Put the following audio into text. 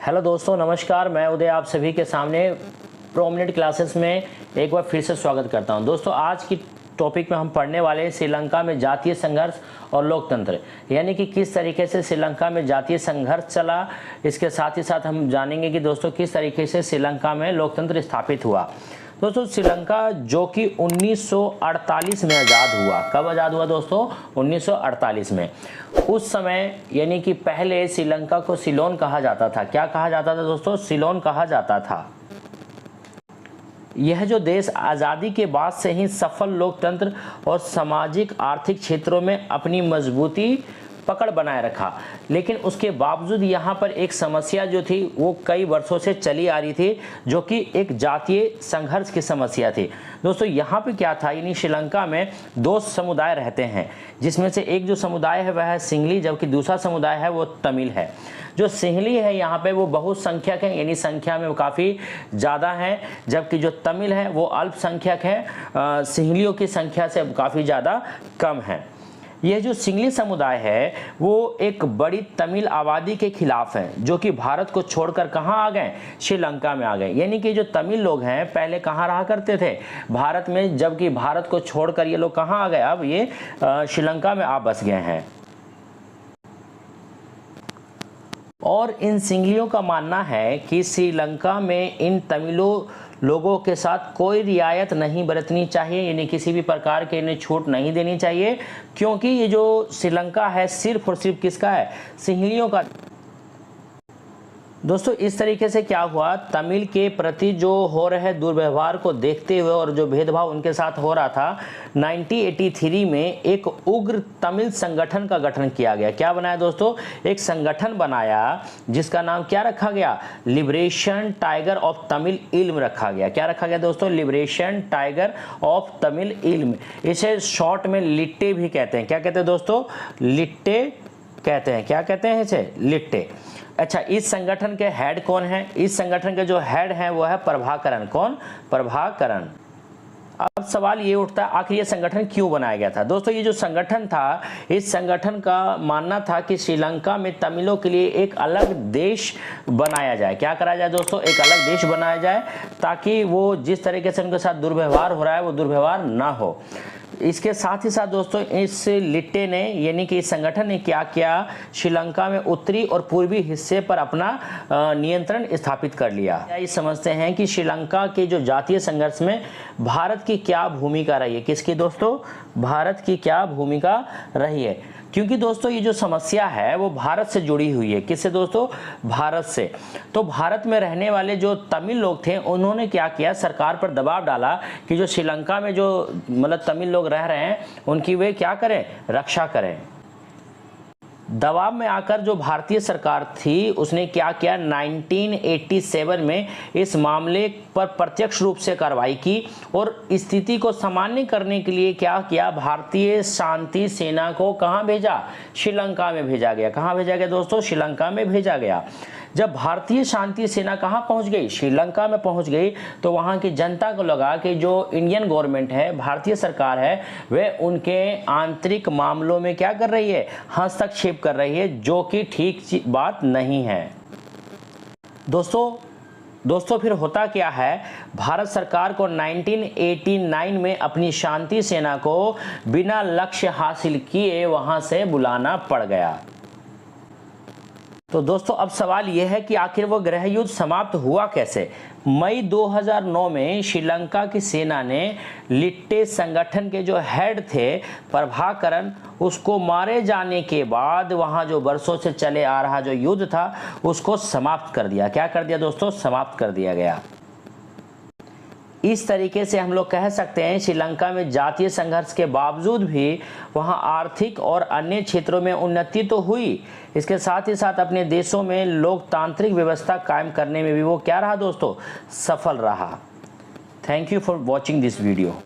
Hello दोस्तों, नमस्कार। मैं उदय आप सभी के सामने प्रोमिनेंट क्लासेस में एक बार फिर से स्वागत करता हूं। दोस्तों, आज की टॉपिक में हम पढ़ने वाले हैं श्रीलंका में जातीय संघर्ष और लोकतंत्र, यानी कि किस तरीके से श्रीलंका में जातीय संघर्ष चला। इसके साथ ही साथ हम जानेंगे कि दोस्तों किस तरीके से श्रीलंका में लोकतंत्र स्थापित हुआ। दोस्तों, श्रीलंका जो कि 1948 में आज़ाद हुआ। कब आज़ाद हुआ दोस्तों? 1948 में। उस समय यानी कि पहले श्रीलंका को सिलोन कहा जाता था। क्या कहा जाता था दोस्तों? सिलोन कहा जाता था। यह जो देश आज़ादी के बाद से ही सफल लोकतंत्र और सामाजिक आर्थिक क्षेत्रों में अपनी मजबूती पकड़ बनाए रखा, लेकिन उसके बावजूद यहाँ पर एक समस्या जो थी वो कई वर्षों से चली आ रही थी, जो कि एक जातीय संघर्ष की समस्या थी। दोस्तों, यहाँ पे क्या था, यानी श्रीलंका में दो समुदाय रहते हैं, जिसमें से एक जो समुदाय है वह है सिंहली, जबकि दूसरा समुदाय है वो तमिल है। जो सिंहली है यहाँ पे वो बहुसंख्यक है, यानी संख्या में वो काफ़ी ज़्यादा है, जबकि जो तमिल है वो अल्पसंख्यक है, सिंहलियों की संख्या से काफ़ी ज़्यादा कम है। यह जो सिंहली समुदाय है वो एक बड़ी तमिल आबादी के खिलाफ है, जो कि भारत को छोड़कर कहाँ आ गए? श्रीलंका में आ गए। यानी कि जो तमिल लोग हैं पहले कहाँ रहा करते थे? भारत में, जबकि भारत को छोड़कर ये लोग कहाँ आ गए? अब ये श्रीलंका में आ बस गए हैं। और इन सिंहलियों का मानना है कि श्रीलंका में इन तमिलों लोगों के साथ कोई रियायत नहीं बरतनी चाहिए, यानी किसी भी प्रकार के इन्हें छूट नहीं देनी चाहिए, क्योंकि ये जो श्रीलंका है सिर्फ और सिर्फ किसका है? सिंहलियों का। दोस्तों, इस तरीके से क्या हुआ, तमिल के प्रति जो हो रहे दुर्व्यवहार को देखते हुए और जो भेदभाव उनके साथ हो रहा था, 1983 में एक उग्र तमिल संगठन का गठन किया गया। क्या बनाया दोस्तों? एक संगठन बनाया जिसका नाम क्या रखा गया? लिबरेशन टाइगर ऑफ तमिल इल्म रखा गया। क्या रखा गया दोस्तों? लिबरेशन टाइगर ऑफ तमिल इल्म। इसे शॉर्ट में लिट्टे भी कहते हैं। क्या कहते हैं दोस्तों? लिट्टे कहते हैं। क्या कहते हैं इसे? लिट्टे। अच्छा, इस संगठन के हेड कौन है? इस संगठन के जो हेड हैं वो है प्रभाकरण। कौन? प्रभाकरण। अब सवाल ये उठता है, आखिर ये संगठन क्यों बनाया गया था? दोस्तों, ये जो संगठन था, इस संगठन का मानना था कि श्रीलंका में तमिलों के लिए एक अलग देश बनाया जाए। क्या करा जाए दोस्तों? एक अलग देश बनाया जाए, ताकि वो जिस तरीके से उनके साथ दुर्व्यवहार हो रहा है वो दुर्व्यवहार ना हो। इसके साथ ही साथ दोस्तों, इस लिट्टे ने, यानी कि इस संगठन ने क्या किया, श्रीलंका में उत्तरी और पूर्वी हिस्से पर अपना नियंत्रण स्थापित कर लिया। ये समझते हैं कि श्रीलंका के जो जातीय संघर्ष में भारत की क्या भूमिका रही है। किसकी दोस्तों? भारत की क्या भूमिका रही है? क्योंकि दोस्तों ये जो समस्या है वो भारत से जुड़ी हुई है। किससे दोस्तों? भारत से। तो भारत में रहने वाले जो तमिल लोग थे उन्होंने क्या किया, सरकार पर दबाव डाला कि जो श्रीलंका में जो मतलब तमिल लोग रह रहे हैं उनकी वे क्या करें? रक्षा करें। दबाव में आकर जो भारतीय सरकार थी उसने क्या किया, 1987 में इस मामले पर प्रत्यक्ष रूप से कार्रवाई की और स्थिति को सामान्य करने के लिए क्या किया, भारतीय शांति सेना को कहां भेजा? श्रीलंका में भेजा गया। कहां भेजा गया दोस्तों? श्रीलंका में भेजा गया। जब भारतीय शांति सेना कहां पहुंच गई? श्रीलंका में पहुंच गई, तो वहां की जनता को लगा कि जो इंडियन गवर्नमेंट है, भारतीय सरकार है, वह उनके आंतरिक मामलों में क्या कर रही है? हस्तक्षेप कर रही है, जो कि ठीक बात नहीं है। दोस्तों फिर होता क्या है, भारत सरकार को 1989 में अपनी शांति सेना को बिना लक्ष्य हासिल किए वहां से बुलाना पड़ गया। तो दोस्तों, अब सवाल यह है कि आखिर वो गृह युद्ध समाप्त हुआ कैसे? मई 2009 में श्रीलंका की सेना ने लिट्टे संगठन के जो हेड थे प्रभाकरण, उसको मारे जाने के बाद वहां जो वर्षों से चले आ रहा जो युद्ध था उसको समाप्त कर दिया। क्या कर दिया दोस्तों? समाप्त कर दिया गया। इस तरीके से हम लोग कह सकते हैं श्रीलंका में जातीय संघर्ष के बावजूद भी वहां आर्थिक और अन्य क्षेत्रों में उन्नति तो हुई, इसके साथ ही साथ अपने देशों में लोकतांत्रिक व्यवस्था कायम करने में भी वो क्या रहा दोस्तों? सफल रहा। Thank you for watching this video.